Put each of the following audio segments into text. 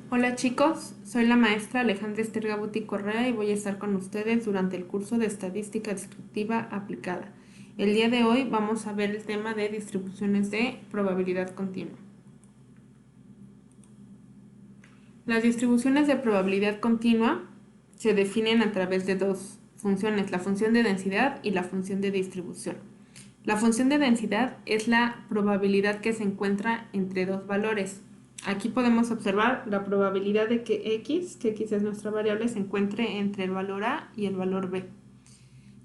Hola chicos, soy la maestra Alejandra Esther Gabuti Correa y voy a estar con ustedes durante el curso de Estadística Descriptiva Aplicada. El día de hoy vamos a ver el tema de distribuciones de probabilidad continua. Las distribuciones de probabilidad continua se definen a través de dos funciones, la función de densidad y la función de distribución. La función de densidad es la probabilidad que se encuentra entre dos valores. Aquí podemos observar la probabilidad de que x es nuestra variable, se encuentre entre el valor a y el valor b.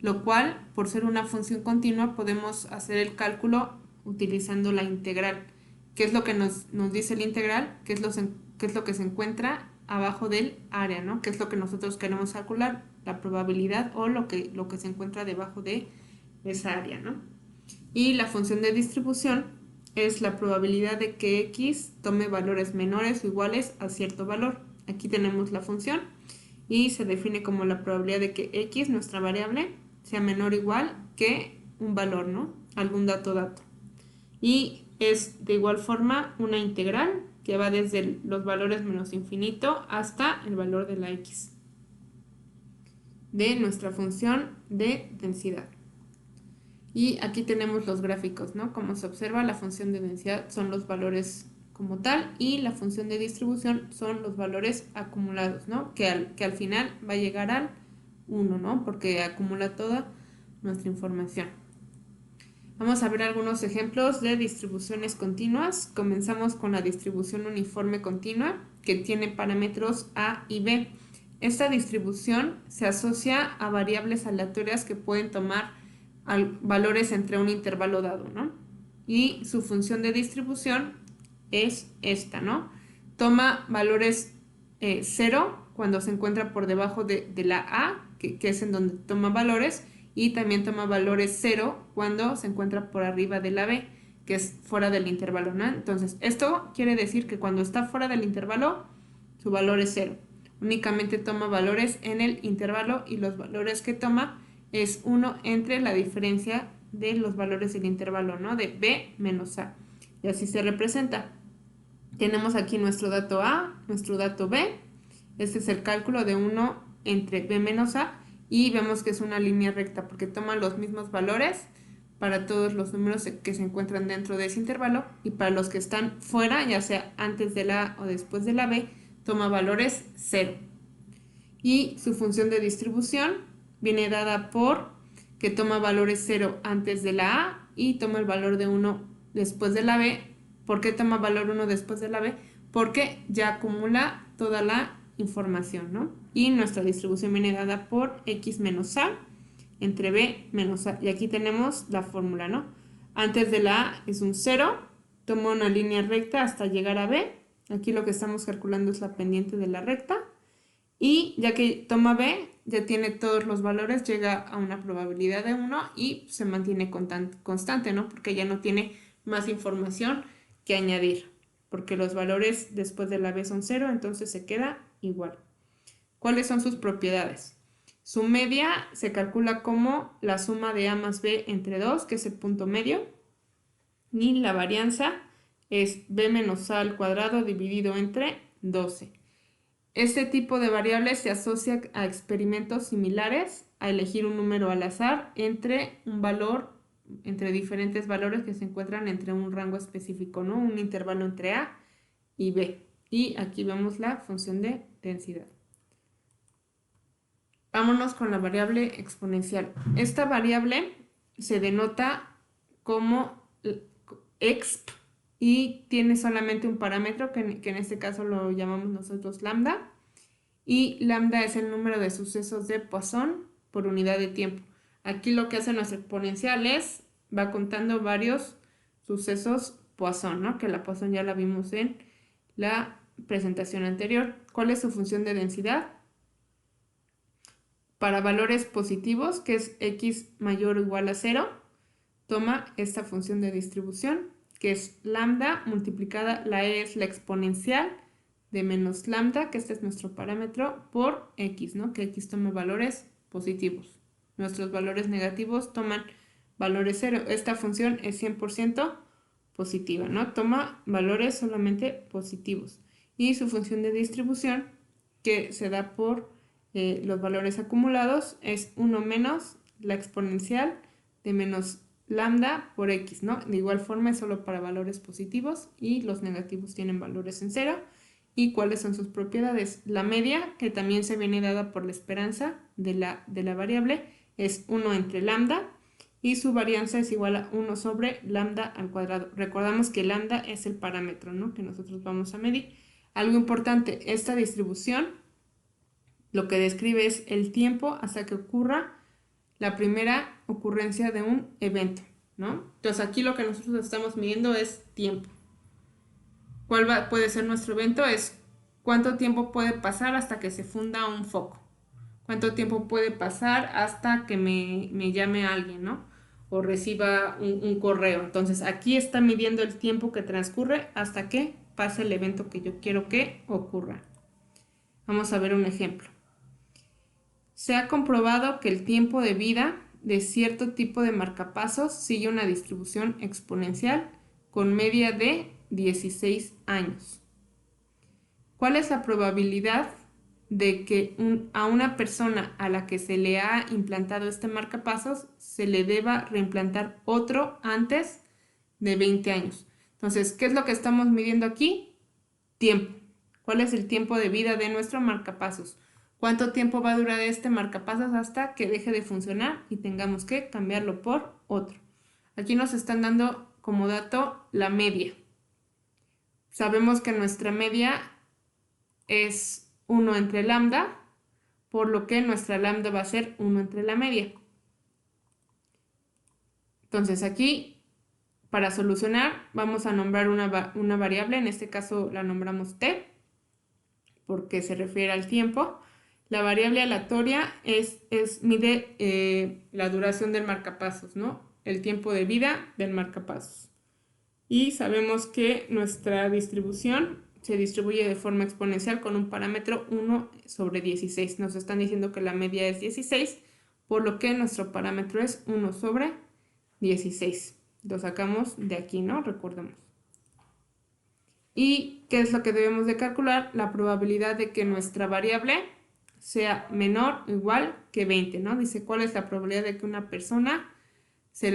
Lo cual, por ser una función continua, podemos hacer el cálculo utilizando la integral. ¿Qué es lo que nos dice la integral? ¿Qué es lo que se encuentra abajo del área, ¿no? ¿Qué es lo que nosotros queremos calcular? La probabilidad o lo que se encuentra debajo de esa área, ¿no? Y la función de distribución es la probabilidad de que x tome valores menores o iguales a cierto valor. Aquí tenemos la función y se define como la probabilidad de que x, nuestra variable, sea menor o igual que un valor, ¿no? Algún dato. Y es de igual forma una integral que va desde los valores menos infinito hasta el valor de la x de nuestra función de densidad. Y aquí tenemos los gráficos, ¿no? Como se observa, la función de densidad son los valores como tal y la función de distribución son los valores acumulados, ¿no? Que al final va a llegar al 1, ¿no? Porque acumula toda nuestra información. Vamos a ver algunos ejemplos de distribuciones continuas. Comenzamos con la distribución uniforme continua, que tiene parámetros A y B. Esta distribución se asocia a variables aleatorias que pueden tomar valores entre un intervalo dado, ¿no? Y su función de distribución es esta, ¿no? Toma valores 0 cuando se encuentra por debajo de la A, que es en donde toma valores, y también toma valores 0 cuando se encuentra por arriba de la B, que es fuera del intervalo, ¿no? Entonces, esto quiere decir que cuando está fuera del intervalo, su valor es 0. Únicamente toma valores en el intervalo y los valores que toma es 1 entre la diferencia de los valores del intervalo, ¿no? De B menos A. Y así se representa. Tenemos aquí nuestro dato A, nuestro dato B. Este es el cálculo de 1 entre B menos A y vemos que es una línea recta porque toma los mismos valores para todos los números que se encuentran dentro de ese intervalo y para los que están fuera, ya sea antes de la A o después de la B, toma valores 0. Y su función de distribución viene dada por que toma valores 0 antes de la A y toma el valor de 1 después de la B. ¿Por qué toma valor 1 después de la B? Porque ya acumula toda la información, ¿no? Y nuestra distribución viene dada por x menos a entre b menos a. Y aquí tenemos la fórmula, ¿no? Antes de la a es un 0, toma una línea recta hasta llegar a b. Aquí lo que estamos calculando es la pendiente de la recta. Y ya que toma b, ya tiene todos los valores, llega a una probabilidad de 1 y se mantiene constante, ¿no? Porque ya no tiene más información que añadir, porque los valores después de la b son 0, entonces se queda igual. ¿Cuáles son sus propiedades? Su media se calcula como la suma de a más b entre 2, que es el punto medio, y la varianza es b menos a al cuadrado dividido entre 12. Este tipo de variables se asocia a experimentos similares, a elegir un número al azar entre un valor, entre diferentes valores que se encuentran entre un rango específico, ¿no? Un intervalo entre A y B. Y aquí vemos la función de densidad. Vámonos con la variable exponencial. Esta variable se denota como exp y tiene solamente un parámetro que en este caso lo llamamos nosotros lambda. Y lambda es el número de sucesos de Poisson por unidad de tiempo. Aquí lo que hace nuestro exponencial es, va contando varios sucesos Poisson, ¿no? Que la Poisson ya la vimos en la presentación anterior. ¿Cuál es su función de densidad? Para valores positivos, que es x mayor o igual a 0, toma esta función de distribución, que es lambda multiplicada, la e es la exponencial de menos lambda, que este es nuestro parámetro, por x, ¿no? Que x toma valores positivos. Nuestros valores negativos toman valores 0. Esta función es 100% positiva, ¿no? Toma valores solamente positivos. y su función de distribución, que se da por los valores acumulados, es 1 menos la exponencial de menos lambda por x, ¿no? De igual forma es solo para valores positivos y los negativos tienen valores en cero. ¿Y cuáles son sus propiedades? La media, que también se viene dada por la esperanza de la variable, es 1 entre lambda y su varianza es igual a 1 sobre lambda al cuadrado. Recordamos que lambda es el parámetro, ¿no?, que nosotros vamos a medir. Algo importante, esta distribución lo que describe es el tiempo hasta que ocurra la primera ocurrencia de un evento, ¿no? Entonces aquí lo que nosotros estamos midiendo es tiempo. ¿Cuál puede ser nuestro evento? Es cuánto tiempo puede pasar hasta que se funda un foco. Cuánto tiempo puede pasar hasta que me llame alguien, ¿no? O reciba un correo. Entonces aquí está midiendo el tiempo que transcurre hasta que pase el evento que yo quiero que ocurra. Vamos a ver un ejemplo. Se ha comprobado que el tiempo de vida de cierto tipo de marcapasos sigue una distribución exponencial con media de 16 años. ¿Cuál es la probabilidad de que a una persona a la que se le ha implantado este marcapasos se le deba reimplantar otro antes de 20 años? Entonces, ¿qué es lo que estamos midiendo aquí? Tiempo. ¿Cuál es el tiempo de vida de nuestro marcapasos? ¿Cuánto tiempo va a durar este marcapasos hasta que deje de funcionar y tengamos que cambiarlo por otro? Aquí nos están dando como dato la media. Sabemos que nuestra media es 1 entre lambda, por lo que nuestra lambda va a ser 1 entre la media. Entonces aquí, para solucionar, vamos a nombrar una variable, en este caso la nombramos t, porque se refiere al tiempo. La variable aleatoria mide la duración del marcapasos, ¿no? El tiempo de vida del marcapasos. Y sabemos que nuestra distribución se distribuye de forma exponencial con un parámetro 1 sobre 16. Nos están diciendo que la media es 16, por lo que nuestro parámetro es 1 sobre 16. Lo sacamos de aquí, ¿no? Recordemos. ¿Y qué es lo que debemos de calcular? La probabilidad de que nuestra variable sea menor o igual que 20, ¿no? Dice, ¿cuál es la probabilidad de que una persona se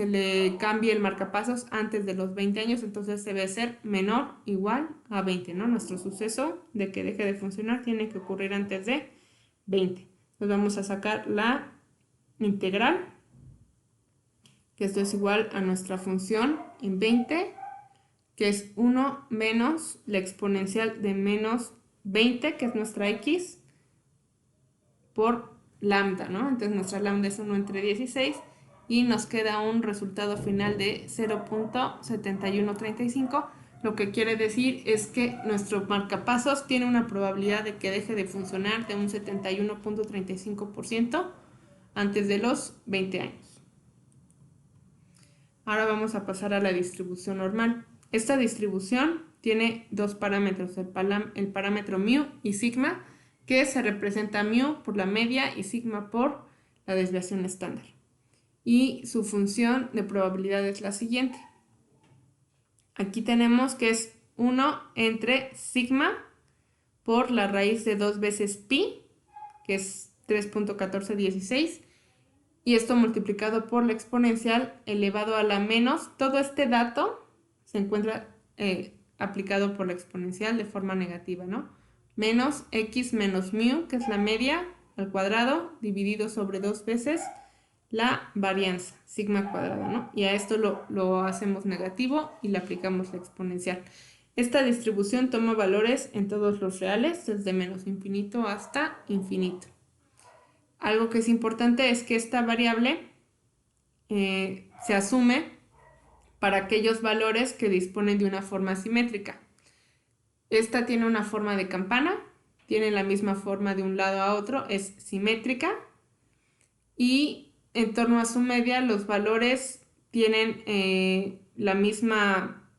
le cambie el marcapasos antes de los 20 años? Entonces debe ser menor o igual a 20, ¿no? Nuestro suceso de que deje de funcionar tiene que ocurrir antes de 20. Entonces vamos a sacar la integral, que esto es igual a nuestra función en 20, que es 1 menos la exponencial de menos 20, que es nuestra x, por lambda, ¿no? Entonces nuestra lambda es 1 entre 16 y nos queda un resultado final de 0.7135, lo que quiere decir es que nuestro marcapasos tiene una probabilidad de que deje de funcionar de un 71.35% antes de los 20 años. Ahora vamos a pasar a la distribución normal. Esta distribución tiene dos parámetros, el parámetro mu y sigma, que se representa mu por la media y sigma por la desviación estándar. Y su función de probabilidad es la siguiente. Aquí tenemos que es 1 entre sigma por la raíz de 2 veces pi, que es 3.1416, y esto multiplicado por la exponencial elevado a la menos. Todo este dato se encuentra aplicado por la exponencial de forma negativa, ¿no? Menos x menos mu, que es la media, al cuadrado, dividido sobre 2 veces la varianza, sigma cuadrado, ¿no? Y a esto lo hacemos negativo y le aplicamos la exponencial. Esta distribución toma valores en todos los reales, desde menos infinito hasta infinito. Algo que es importante es que esta variable se asume para aquellos valores que disponen de una forma simétrica. Esta tiene una forma de campana, tiene la misma forma de un lado a otro, es simétrica y en torno a su media los valores tienen la misma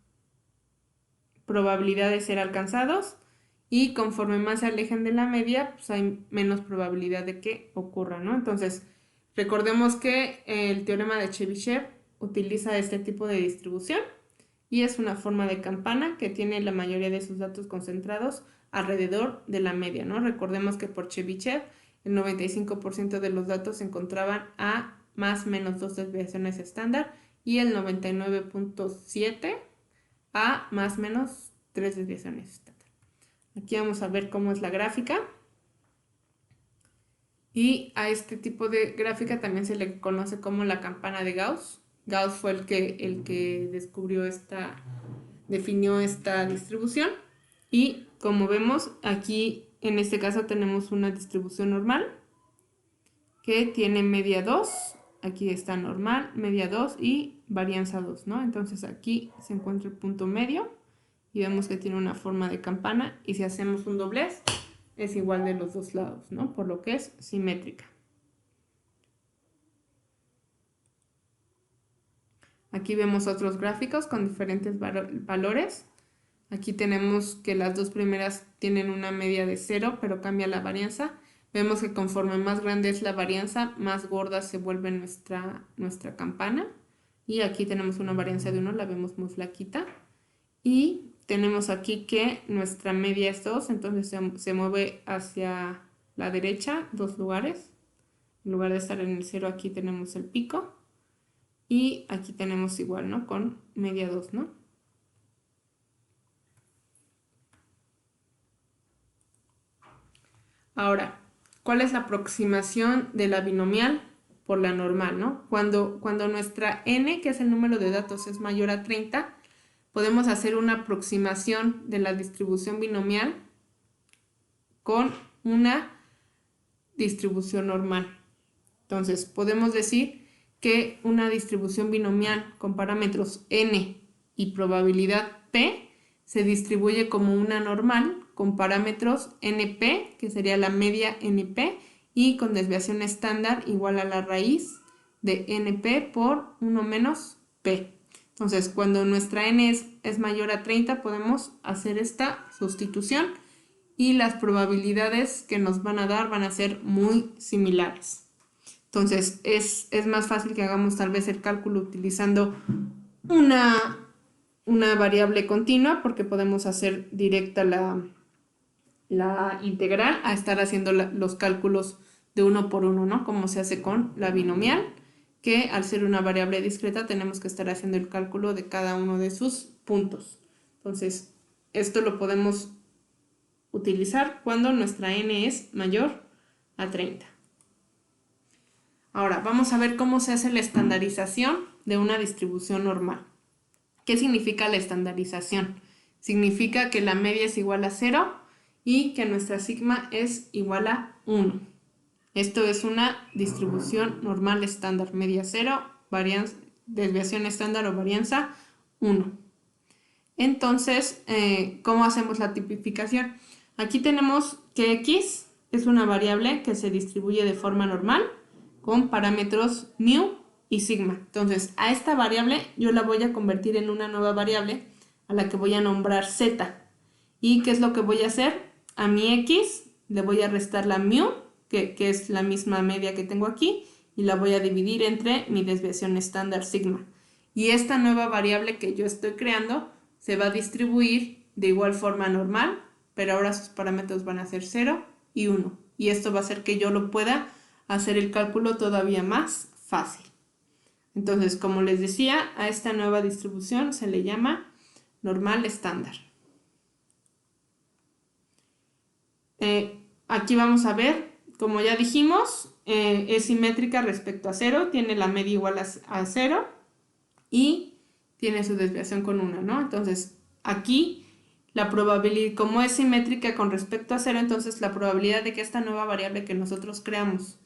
probabilidad de ser alcanzados y conforme más se alejen de la media, pues hay menos probabilidad de que ocurra, ¿no? Entonces, recordemos que el teorema de Chebyshev utiliza este tipo de distribución y es una forma de campana que tiene la mayoría de sus datos concentrados alrededor de la media, ¿no? Recordemos que por Chebyshev el 95% de los datos se encontraban a más o menos 2 desviaciones estándar y el 99.7 a más o menos 3 desviaciones estándar. Aquí vamos a ver cómo es la gráfica. Y a este tipo de gráfica también se le conoce como la campana de Gauss. Gauss fue el que definió esta distribución. Y como vemos, aquí en este caso tenemos una distribución normal que tiene media 2. Aquí está normal, media 2 y varianza 2, ¿no? Entonces aquí se encuentra el punto medio y vemos que tiene una forma de campana. Y si hacemos un doblez, es igual de los dos lados, ¿no? Por lo que es simétrica. Aquí vemos otros gráficos con diferentes valores. Aquí tenemos que las dos primeras tienen una media de 0, pero cambia la varianza. Vemos que conforme más grande es la varianza, más gorda se vuelve nuestra campana. Y aquí tenemos una varianza de 1, la vemos muy flaquita. Y tenemos aquí que nuestra media es 2, entonces se mueve hacia la derecha 2 lugares. En lugar de estar en el 0, aquí tenemos el pico. Y aquí tenemos igual, ¿no? Con media 2, ¿no? Ahora, ¿cuál es la aproximación de la binomial por la normal, ¿no? Cuando nuestra n, que es el número de datos, es mayor a 30, podemos hacer una aproximación de la distribución binomial con una distribución normal. Entonces, podemos decir que una distribución binomial con parámetros n y probabilidad p se distribuye como una normal con parámetros np, que sería la media np, y con desviación estándar igual a la raíz de np por 1 menos p. Entonces, cuando nuestra n es mayor a 30, podemos hacer esta sustitución y las probabilidades que nos van a dar van a ser muy similares. Entonces, es más fácil que hagamos tal vez el cálculo utilizando una variable continua, porque podemos hacer directa la integral a estar haciendo los cálculos de 1 por 1, ¿no? Como se hace con la binomial, que al ser una variable discreta tenemos que estar haciendo el cálculo de cada uno de sus puntos. Entonces, esto lo podemos utilizar cuando nuestra n es mayor a 30. Ahora, vamos a ver cómo se hace la estandarización de una distribución normal. ¿Qué significa la estandarización? Significa que la media es igual a 0 y que nuestra sigma es igual a 1. Esto es una distribución normal estándar, media 0, desviación estándar o varianza 1. Entonces, ¿cómo hacemos la tipificación? Aquí tenemos que x es una variable que se distribuye de forma normal con parámetros mu y sigma. Entonces, a esta variable yo la voy a convertir en una nueva variable a la que voy a nombrar z. ¿Y qué es lo que voy a hacer? A mi x le voy a restar la mu, que es la misma media que tengo aquí, y la voy a dividir entre mi desviación estándar sigma. Y esta nueva variable que yo estoy creando se va a distribuir de igual forma normal, pero ahora sus parámetros van a ser 0 y 1. Y esto va a hacer que yo lo pueda hacer el cálculo todavía más fácil. Entonces, como les decía, a esta nueva distribución se le llama normal estándar. Aquí vamos a ver, como ya dijimos, es simétrica respecto a 0, tiene la media igual a 0 y tiene su desviación con 1, ¿no? Entonces, aquí la probabilidad, como es simétrica con respecto a 0, entonces la probabilidad de que esta nueva variable que nosotros creamos,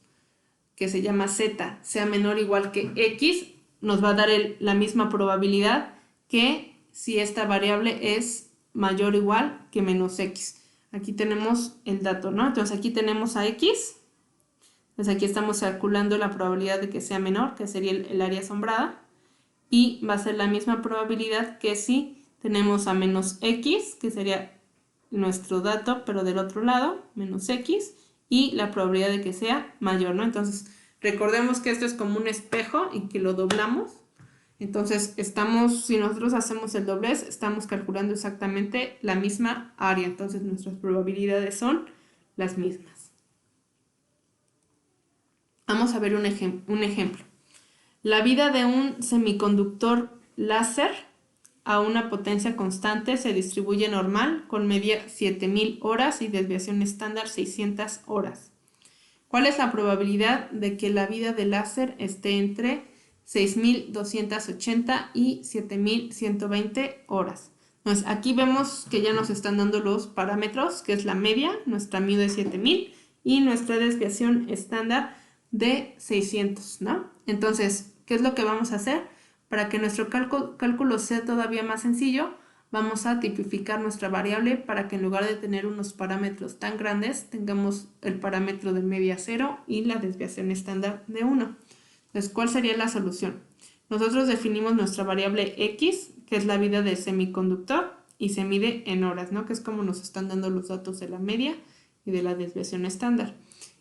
que se llama z, sea menor o igual que x, nos va a dar la misma probabilidad que si esta variable es mayor o igual que menos x. Aquí tenemos el dato, ¿no? Entonces aquí tenemos a x, entonces aquí estamos calculando la probabilidad de que sea menor, que sería el área asombrada, y va a ser la misma probabilidad que si tenemos a menos x, que sería nuestro dato, pero del otro lado, menos x, y la probabilidad de que sea mayor, ¿no? Entonces, recordemos que esto es como un espejo y que lo doblamos Entonces, si nosotros hacemos el doblez, estamos calculando exactamente la misma área. Entonces, nuestras probabilidades son las mismas. Vamos a ver un ejemplo. La vida de un semiconductor láser a una potencia constante se distribuye normal con media 7000 horas y desviación estándar 600 horas. ¿Cuál es la probabilidad de que la vida del láser esté entre 6280 y 7120 horas? Entonces, aquí vemos que ya nos están dando los parámetros, que es la media, nuestra mu de 7000 y nuestra desviación estándar de 600, ¿no? Entonces, ¿qué es lo que vamos a hacer? Para que nuestro cálculo sea todavía más sencillo, vamos a tipificar nuestra variable para que en lugar de tener unos parámetros tan grandes, tengamos el parámetro de media 0 y la desviación estándar de 1. Entonces, ¿cuál sería la solución? Nosotros definimos nuestra variable x, que es la vida del semiconductor, y se mide en horas, ¿no? Que es como nos están dando los datos de la media y de la desviación estándar.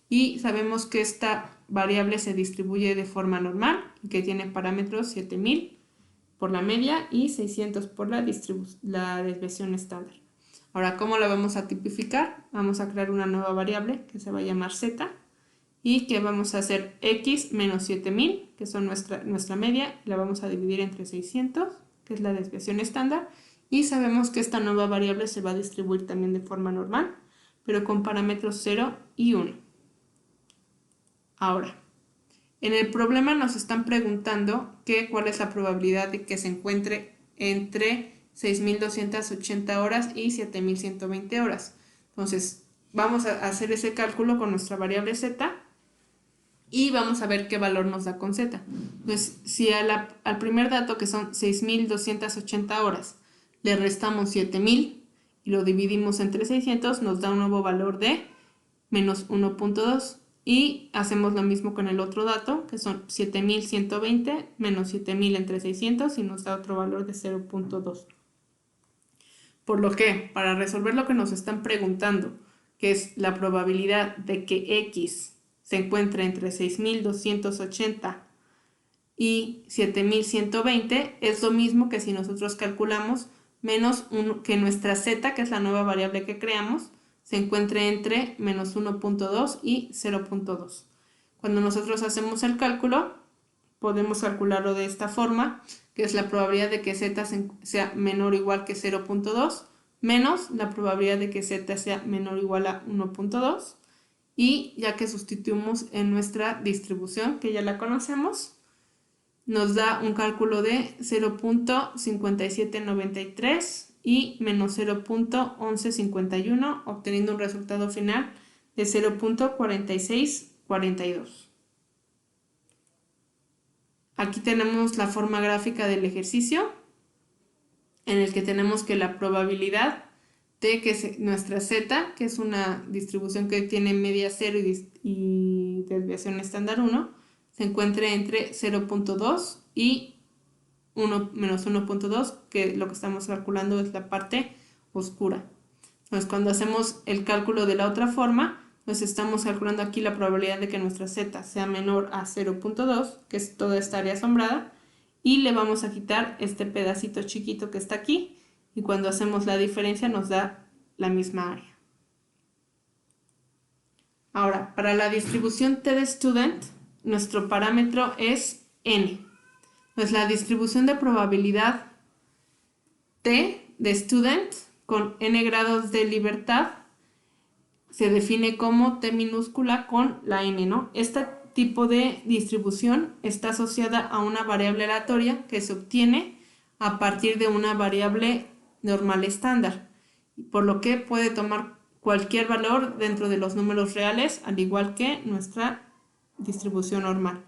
Y sabemos que esta variable se distribuye de forma normal, que tiene parámetros 7000 por la media y 600 por la desviación estándar. Ahora, ¿cómo la vamos a tipificar? Vamos a crear una nueva variable que se va a llamar z y que vamos a hacer x menos 7000, que son nuestra media, la vamos a dividir entre 600, que es la desviación estándar, y sabemos que esta nueva variable se va a distribuir también de forma normal, pero con parámetros 0 y 1. Ahora, en el problema nos están preguntando cuál es la probabilidad de que se encuentre entre 6280 horas y 7120 horas. Entonces, vamos a hacer ese cálculo con nuestra variable z y vamos a ver qué valor nos da con z. Entonces, si al primer dato, que son 6280 horas, le restamos 7000 y lo dividimos entre 600, nos da un nuevo valor de menos 1.2. Y hacemos lo mismo con el otro dato, que son 7120 menos 7000 entre 600 y nos da otro valor de 0.2. Por lo que, para resolver lo que nos están preguntando, que es la probabilidad de que x se encuentre entre 6280 y 7120, es lo mismo que si nosotros calculamos menos que nuestra z, que es la nueva variable que creamos, se encuentre entre menos 1.2 y 0.2. Cuando nosotros hacemos el cálculo, podemos calcularlo de esta forma, que es la probabilidad de que z sea menor o igual que 0.2 menos la probabilidad de que z sea menor o igual a 1.2, y ya que sustituimos en nuestra distribución, que ya la conocemos, nos da un cálculo de 0.5793 y menos 0.1151, obteniendo un resultado final de 0.4642. Aquí tenemos la forma gráfica del ejercicio, en el que tenemos que la probabilidad de que nuestra z, que es una distribución que tiene media 0 y desviación estándar 1, se encuentre entre 0.2 y 1 menos 1.2, que lo que estamos calculando es la parte oscura. Entonces, cuando hacemos el cálculo de la otra forma, pues estamos calculando aquí la probabilidad de que nuestra z sea menor a 0.2, que es toda esta área asombrada, y le vamos a quitar este pedacito chiquito que está aquí, y cuando hacemos la diferencia nos da la misma área. Ahora, para la distribución t de student, nuestro parámetro es n. Pues la distribución de probabilidad t de student con n grados de libertad se define como t minúscula con la n, ¿no? Este tipo de distribución está asociada a una variable aleatoria que se obtiene a partir de una variable normal estándar, por lo que puede tomar cualquier valor dentro de los números reales, al igual que nuestra distribución normal.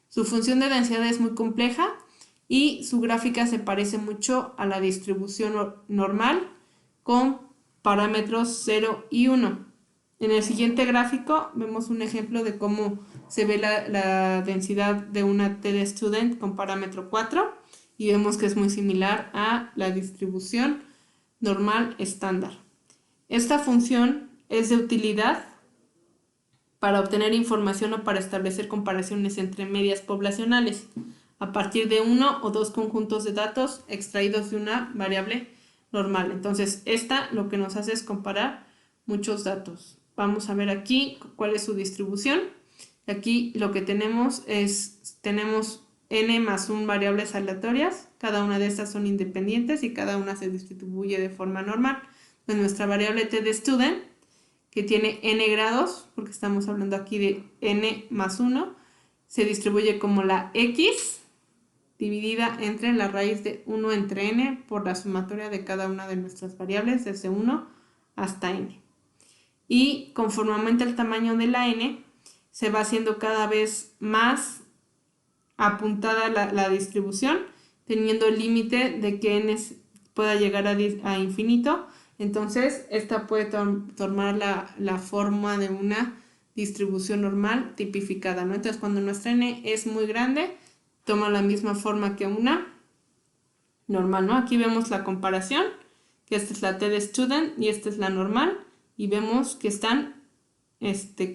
Su función de densidad es muy compleja y su gráfica se parece mucho a la distribución normal con parámetros 0 y 1. En el siguiente gráfico vemos un ejemplo de cómo se ve la densidad de una t de student con parámetro 4 y vemos que es muy similar a la distribución normal estándar. Esta función es de utilidad para obtener información o para establecer comparaciones entre medias poblacionales. a partir de uno o dos conjuntos de datos extraídos de una variable normal. Entonces, esta lo que nos hace es comparar muchos datos. Vamos a ver aquí cuál es su distribución. Aquí lo que tenemos tenemos n más 1 variables aleatorias. Cada una de estas son independientes y cada una se distribuye de forma normal. Entonces, nuestra variable t de student, que tiene n grados, porque estamos hablando aquí de n más 1, se distribuye como la x dividida entre la raíz de 1 entre n por la sumatoria de cada una de nuestras variables desde 1 hasta n. Y conforme aumenta el tamaño de la n, se va haciendo cada vez más apuntada la distribución, teniendo el límite de que n pueda llegar a infinito. Entonces, esta puede tomar la forma de una distribución normal tipificada, ¿no? Entonces, cuando nuestra n es muy grande, toma la misma forma que una normal, ¿no? Aquí vemos la comparación, que esta es la t de student y esta es la normal, y vemos que están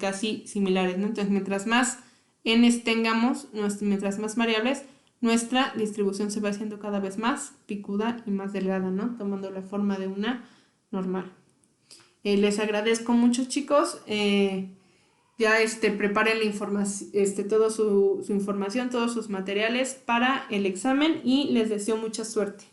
casi similares, ¿no? Entonces, mientras más n's tengamos, mientras más variables, nuestra distribución se va haciendo cada vez más picuda y más delgada, ¿no? Tomando la forma de una normal. Les agradezco mucho, chicos. Ya preparen la información, toda su información, todos sus materiales para el examen y les deseo mucha suerte.